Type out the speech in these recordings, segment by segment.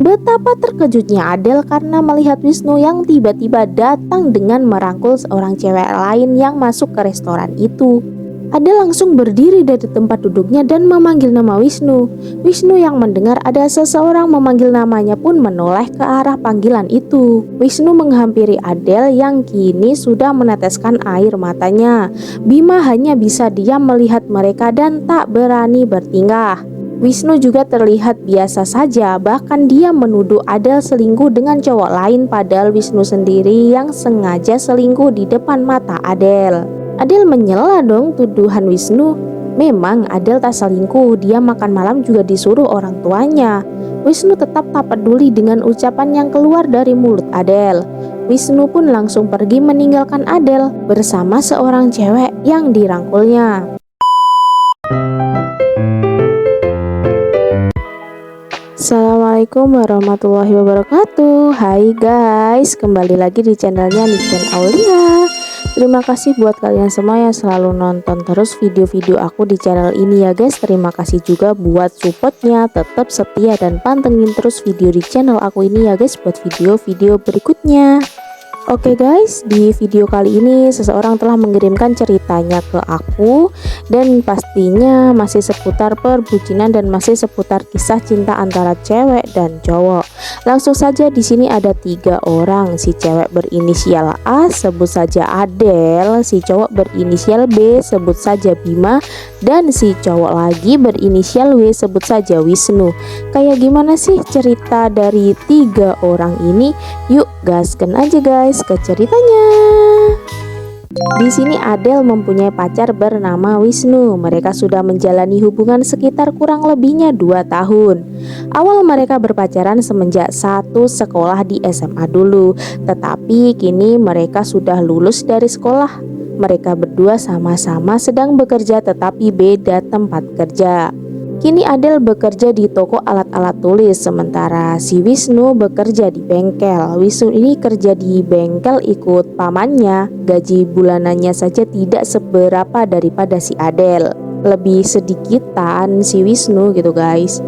Betapa terkejutnya Adele karena melihat Wisnu yang tiba-tiba datang dengan merangkul seorang cewek lain yang masuk ke restoran itu. Adele langsung berdiri dari tempat duduknya dan memanggil nama Wisnu. Wisnu yang mendengar ada seseorang memanggil namanya pun menoleh ke arah panggilan itu. Wisnu menghampiri Adele yang kini sudah meneteskan air matanya. Bima hanya bisa diam melihat mereka dan tak berani bertingkah. Wisnu juga terlihat biasa saja, bahkan dia menuduh Adele selingkuh dengan cowok lain padahal Wisnu sendiri yang sengaja selingkuh di depan mata Adele. Adele menyela dong tuduhan Wisnu. Memang Adele tak selingkuh, dia makan malam juga disuruh orang tuanya. Wisnu tetap tak peduli dengan ucapan yang keluar dari mulut Adele. Wisnu pun langsung pergi meninggalkan Adele bersama seorang cewek yang dirangkulnya. Assalamualaikum warahmatullahi wabarakatuh. Hai guys, kembali lagi di channelnya Niken Aulia. Terima kasih buat kalian semua yang selalu nonton terus video-video aku di channel ini ya guys. Terima kasih juga buat supportnya, tetap setia dan pantengin terus video di channel aku ini ya guys buat video-video berikutnya. Oke guys, di video kali ini seseorang telah mengirimkan ceritanya ke aku dan pastinya masih seputar perbucinan dan masih seputar kisah cinta antara cewek dan cowok. Langsung saja di sini ada 3 orang, si cewek berinisial A sebut saja Adele, si cowok berinisial B sebut saja Bima, dan si cowok lagi berinisial W sebut saja Wisnu. Kayak gimana sih cerita dari 3 orang ini? Yuk gaskan aja guys ke ceritanya. Di sini Adele mempunyai pacar bernama Wisnu. Mereka sudah menjalani hubungan sekitar kurang lebihnya 2 tahun. Awal mereka berpacaran semenjak satu sekolah di SMA dulu, tetapi kini mereka sudah lulus dari sekolah. Mereka berdua sama-sama sedang bekerja tetapi beda tempat kerja. Kini Adele bekerja di toko alat-alat tulis, sementara si Wisnu bekerja di bengkel. Wisnu ini kerja di bengkel ikut pamannya, gaji bulanannya saja tidak seberapa daripada si Adele. Lebih sedikitan si Wisnu gitu guys.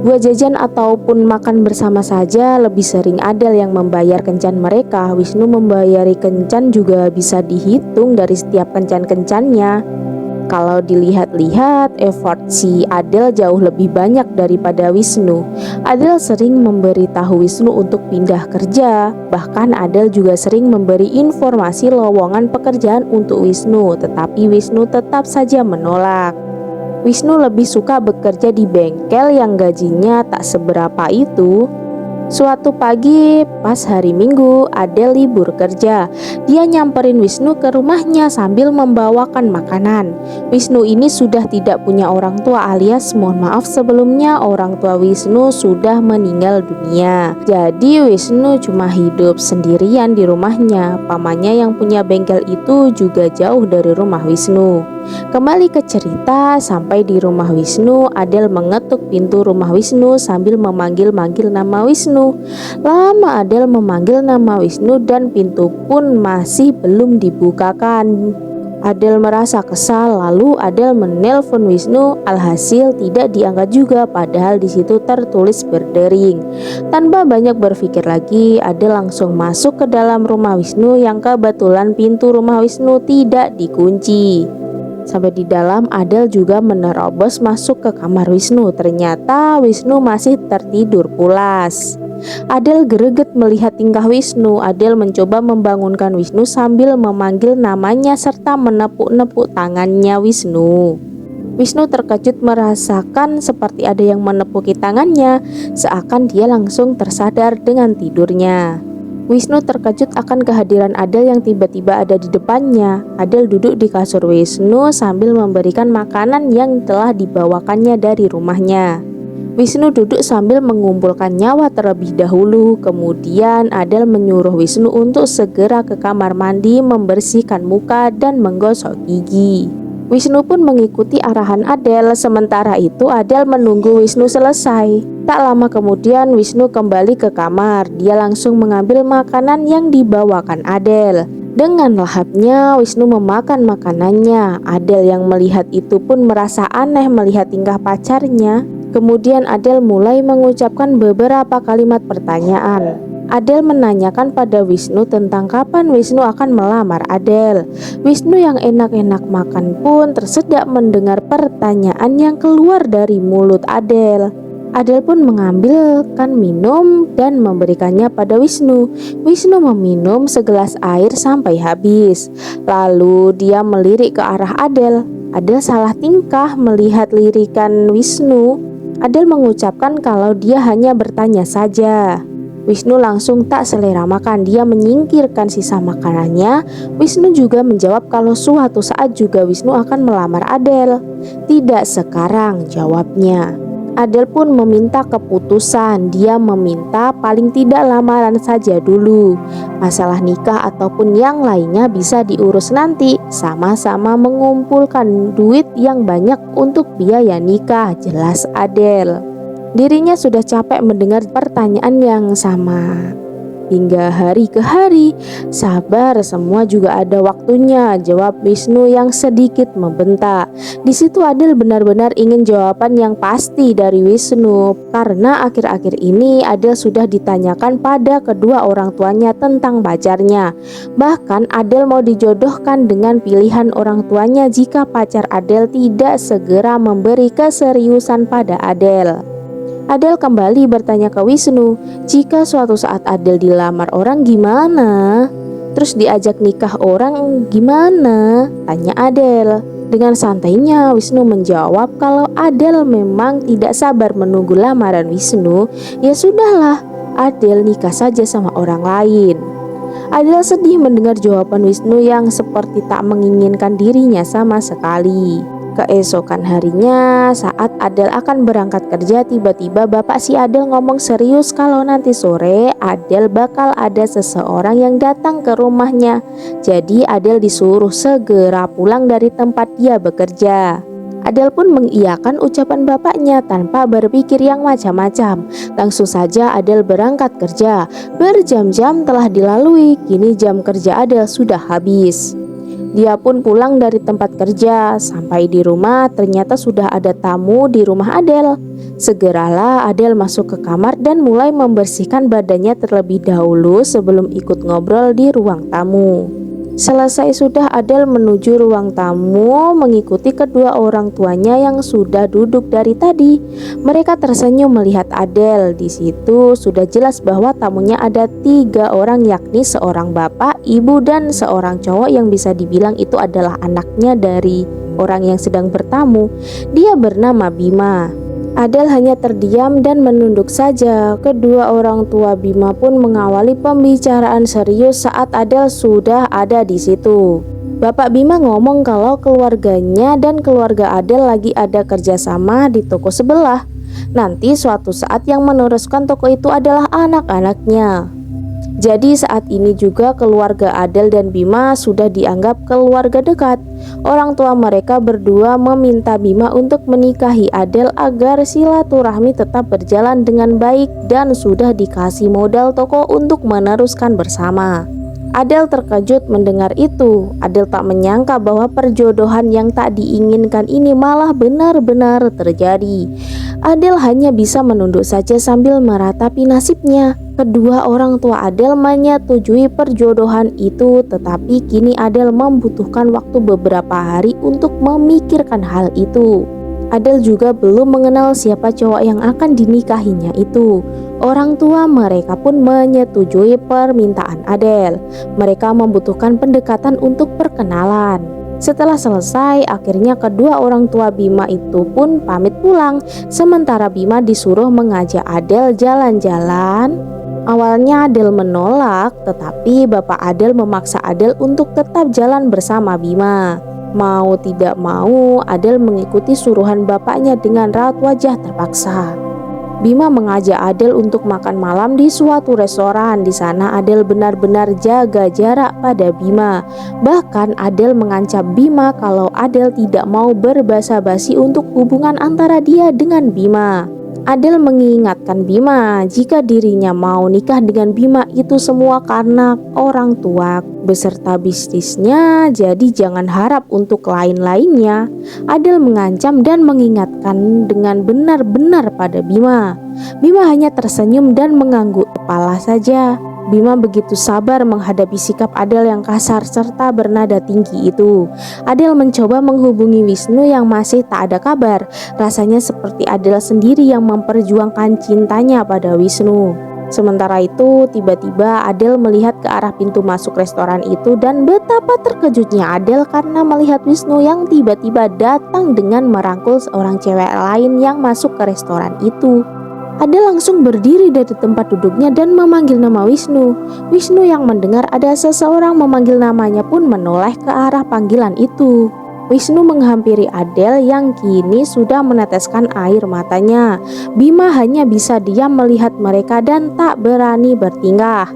Buat jajan ataupun makan bersama saja lebih sering Adele yang membayar kencan mereka. Wisnu membayari kencan juga bisa dihitung dari setiap kencan-kencannya. Kalau dilihat-lihat, effort si Adele jauh lebih banyak daripada Wisnu. Adele sering memberitahu Wisnu untuk pindah kerja. Bahkan Adele juga sering memberi informasi lowongan pekerjaan untuk Wisnu, tetapi Wisnu tetap saja menolak. Wisnu lebih suka bekerja di bengkel yang gajinya tak seberapa itu. Suatu pagi pas hari Minggu, Adele libur kerja. Dia nyamperin Wisnu ke rumahnya sambil membawakan makanan. Wisnu ini sudah tidak punya orang tua, alias mohon maaf sebelumnya orang tua Wisnu sudah meninggal dunia. Jadi Wisnu cuma hidup sendirian di rumahnya. Pamannya yang punya bengkel itu juga jauh dari rumah Wisnu. Kembali ke cerita, sampai di rumah Wisnu, Adele mengetuk pintu rumah Wisnu sambil memanggil-manggil nama Wisnu. Lama Adele memanggil nama Wisnu dan pintu pun masih belum dibukakan. Adele merasa kesal, lalu Adele menelpon Wisnu, alhasil tidak diangkat juga padahal di situ tertulis berdering. Tanpa banyak berpikir lagi, Adele langsung masuk ke dalam rumah Wisnu yang kebetulan pintu rumah Wisnu tidak dikunci. Sampai di dalam, Adele juga menerobos masuk ke kamar Wisnu. Ternyata Wisnu masih tertidur pulas. Adele greget melihat tingkah Wisnu. Adele mencoba membangunkan Wisnu sambil memanggil namanya serta menepuk-nepuk tangannya Wisnu. Wisnu terkejut merasakan seperti ada yang menepuki tangannya, seakan dia langsung tersadar dengan tidurnya. Wisnu terkejut akan kehadiran Adele yang tiba-tiba ada di depannya. Adele duduk di kasur Wisnu sambil memberikan makanan yang telah dibawakannya dari rumahnya. Wisnu duduk sambil mengumpulkan nyawa terlebih dahulu. Kemudian Adele menyuruh Wisnu untuk segera ke kamar mandi, membersihkan muka dan menggosok gigi. Wisnu pun mengikuti arahan Adele. Sementara itu Adele menunggu Wisnu selesai. Tak lama kemudian Wisnu kembali ke kamar. Dia langsung mengambil makanan yang dibawakan Adele. Dengan lahapnya Wisnu memakan makanannya. Adele yang melihat itu pun merasa aneh melihat tingkah pacarnya. Kemudian Adel mulai mengucapkan beberapa kalimat pertanyaan. Adel menanyakan pada Wisnu tentang kapan Wisnu akan melamar Adel. Wisnu yang enak-enak makan pun tersedak mendengar pertanyaan yang keluar dari mulut Adel. Adel pun mengambilkan minum dan memberikannya pada Wisnu. Wisnu meminum segelas air sampai habis. Lalu dia melirik ke arah Adel. Adel salah tingkah melihat lirikan Wisnu. Adel mengucapkan kalau dia hanya bertanya saja. Wisnu langsung tak selera makan, dia menyingkirkan sisa makanannya. Wisnu juga menjawab kalau suatu saat juga Wisnu akan melamar Adel. Tidak sekarang, jawabnya. Adel pun meminta keputusan, dia meminta paling tidak lamaran saja dulu. Masalah nikah ataupun yang lainnya bisa diurus nanti, sama-sama mengumpulkan duit yang banyak untuk biaya nikah, jelas Adel. Dirinya sudah capek mendengar pertanyaan yang sama. Hingga hari ke hari, sabar, semua juga ada waktunya, jawab Wisnu yang sedikit membentak. Di situ Adel benar-benar ingin jawaban yang pasti dari Wisnu, karena akhir-akhir ini Adel sudah ditanyakan pada kedua orang tuanya tentang pacarnya. Bahkan Adel mau dijodohkan dengan pilihan orang tuanya jika pacar Adel tidak segera memberi keseriusan pada Adel. Adel kembali bertanya ke Wisnu, jika suatu saat Adel dilamar orang gimana? Terus diajak nikah orang gimana? Tanya Adel. Dengan santainya Wisnu menjawab kalau Adel memang tidak sabar menunggu lamaran Wisnu. Ya sudahlah, Adel nikah saja sama orang lain. Adel sedih mendengar jawaban Wisnu yang seperti tak menginginkan dirinya sama sekali. Keesokan harinya, saat Adel akan berangkat kerja, tiba-tiba bapak si Adel ngomong serius kalau nanti sore Adel bakal ada seseorang yang datang ke rumahnya. Jadi Adel disuruh segera pulang dari tempat dia bekerja. Adel pun mengiyakan ucapan bapaknya tanpa berpikir yang macam-macam. Langsung saja Adel berangkat kerja. Berjam-jam telah dilalui, kini jam kerja Adel sudah habis. Dia pun pulang dari tempat kerja. Sampai di rumah ternyata sudah ada tamu di rumah Adel. Segeralah Adel masuk ke kamar dan mulai membersihkan badannya terlebih dahulu sebelum ikut ngobrol di ruang tamu. Selesai sudah, Adel menuju ruang tamu mengikuti kedua orang tuanya yang sudah duduk dari tadi. Mereka tersenyum melihat Adel. Di situ sudah jelas bahwa tamunya ada 3 orang, yakni seorang bapak, ibu, dan seorang cowok yang bisa dibilang itu adalah anaknya dari orang yang sedang bertamu. Dia bernama Bima. Adel hanya terdiam dan menunduk saja. Kedua orang tua Bima pun mengawali pembicaraan serius saat Adel sudah ada di situ. Bapak Bima ngomong kalau keluarganya dan keluarga Adel lagi ada kerjasama di toko sebelah. Nanti suatu saat yang meneruskan toko itu adalah anak-anaknya. Jadi saat ini juga keluarga Adel dan Bima sudah dianggap keluarga dekat. Orang tua mereka berdua meminta Bima untuk menikahi Adel agar silaturahmi tetap berjalan dengan baik dan sudah dikasih modal toko untuk meneruskan bersama. Adel terkejut mendengar itu. Adel tak menyangka bahwa perjodohan yang tak diinginkan ini malah benar-benar terjadi. Adel hanya bisa menunduk saja sambil meratapi nasibnya. Kedua orang tua Adel menyetujui perjodohan itu, tetapi kini Adel membutuhkan waktu beberapa hari untuk memikirkan hal itu. Adel juga belum mengenal siapa cowok yang akan dinikahinya itu. Orang tua mereka pun menyetujui permintaan Adel. Mereka membutuhkan pendekatan untuk perkenalan. Setelah selesai, akhirnya kedua orang tua Bima itu pun pamit pulang. Sementara Bima disuruh mengajak Adel jalan-jalan. Awalnya Adel menolak, tetapi bapak Adel memaksa Adel untuk tetap jalan bersama Bima. Mau tidak mau, Adel mengikuti suruhan bapaknya dengan raut wajah terpaksa. Bima mengajak Adel untuk makan malam di suatu restoran. Di sana Adel benar-benar jaga jarak pada Bima. Bahkan Adel mengancam Bima kalau Adel tidak mau berbasa-basi untuk hubungan antara dia dengan Bima. Adel mengingatkan Bima jika dirinya mau nikah dengan Bima itu semua karena orang tua beserta bisnisnya, jadi jangan harap untuk lain-lainnya. Adel mengancam dan mengingatkan dengan benar-benar pada Bima. Bima hanya tersenyum dan mengangguk kepala saja. Bima begitu sabar menghadapi sikap Adel yang kasar serta bernada tinggi itu. Adel mencoba menghubungi Wisnu yang masih tak ada kabar. Rasanya seperti Adel sendiri yang memperjuangkan cintanya pada Wisnu. Sementara itu, tiba-tiba Adel melihat ke arah pintu masuk restoran itu dan betapa terkejutnya Adel karena melihat Wisnu yang tiba-tiba datang dengan merangkul seorang cewek lain yang masuk ke restoran itu. Adel langsung berdiri dari tempat duduknya dan memanggil nama Wisnu. Wisnu yang mendengar ada seseorang memanggil namanya pun menoleh ke arah panggilan itu. Wisnu menghampiri Adel yang kini sudah meneteskan air matanya. Bima hanya bisa diam melihat mereka dan tak berani bertingkah.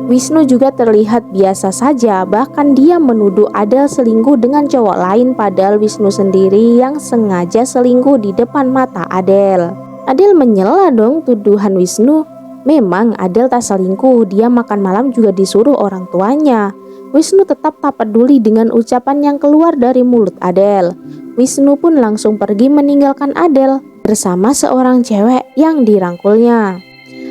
Wisnu juga terlihat biasa saja, bahkan dia menuduh Adel selingkuh dengan cowok lain padahal Wisnu sendiri yang sengaja selingkuh di depan mata Adel. Adel menyela dong tuduhan Wisnu. Memang Adel tak selingkuh, dia makan malam juga disuruh orang tuanya. Wisnu tetap tak peduli dengan ucapan yang keluar dari mulut Adel. Wisnu pun langsung pergi meninggalkan Adel bersama seorang cewek yang dirangkulnya.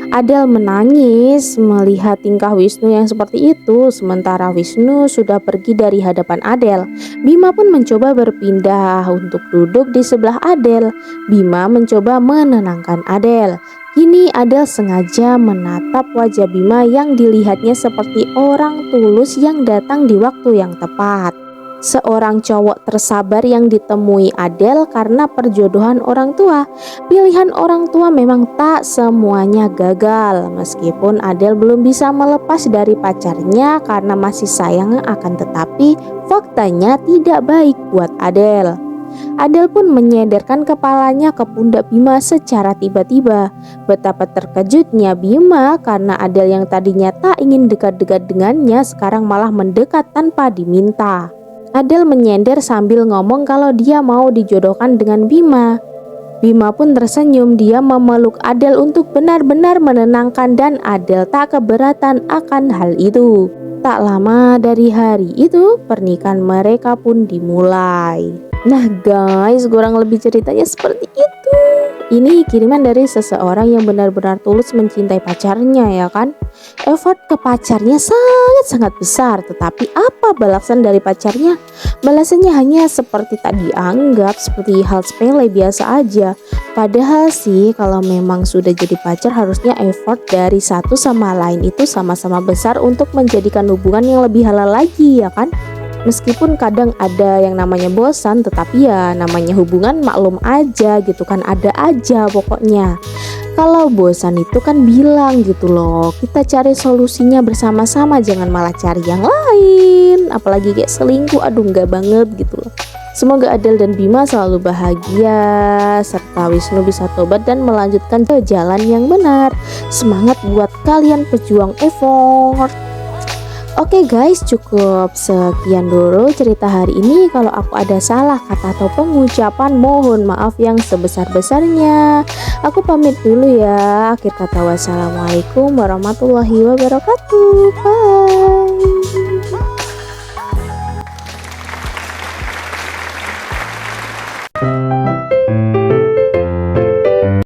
Adel menangis melihat tingkah Wisnu yang seperti itu. Sementara Wisnu sudah pergi dari hadapan Adel, Bima pun mencoba berpindah untuk duduk di sebelah Adel. Bima mencoba menenangkan Adel. Kini Adel sengaja menatap wajah Bima yang dilihatnya seperti orang tulus yang datang di waktu yang tepat. Seorang cowok tersabar yang ditemui Adel karena perjodohan orang tua. Pilihan orang tua memang tak semuanya gagal. Meskipun Adel belum bisa melepas dari pacarnya karena masih sayang, akan tetapi faktanya tidak baik buat Adel. Adel pun menyenderkan kepalanya ke pundak Bima secara tiba-tiba. Betapa terkejutnya Bima karena Adel yang tadinya tak ingin dekat-dekat dengannya sekarang malah mendekat tanpa diminta. Adel menyender sambil ngomong kalau dia mau dijodohkan dengan Bima. Bima pun tersenyum, dia memeluk Adel untuk benar-benar menenangkan dan Adel tak keberatan akan hal itu. Tak lama dari hari itu, pernikahan mereka pun dimulai. Nah guys, kurang lebih ceritanya seperti itu. Ini kiriman dari seseorang yang benar-benar tulus mencintai pacarnya, ya kan? Effort ke pacarnya sangat-sangat besar, tetapi apa balasan dari pacarnya? Balasannya hanya seperti tak dianggap, seperti hal sepele biasa aja. Padahal sih kalau memang sudah jadi pacar harusnya effort dari satu sama lain itu sama-sama besar untuk menjadikan hubungan yang lebih halal lagi, ya kan? Meskipun kadang ada yang namanya bosan, tetapi ya namanya hubungan maklum aja gitu kan, ada aja pokoknya. Kalau bosan itu kan bilang gitu loh, kita cari solusinya bersama-sama, jangan malah cari yang lain. Apalagi kayak selingkuh, aduh enggak banget gitu loh. Semoga Adel dan Bima selalu bahagia, serta Wisnu bisa tobat dan melanjutkan ke jalan yang benar. Semangat buat kalian pejuang effort. Oke guys, cukup sekian dulu cerita hari ini. Kalau aku ada salah kata atau pengucapan, mohon maaf yang sebesar-besarnya. Aku pamit dulu ya. Akhir kata, wassalamualaikum warahmatullahi wabarakatuh. Bye.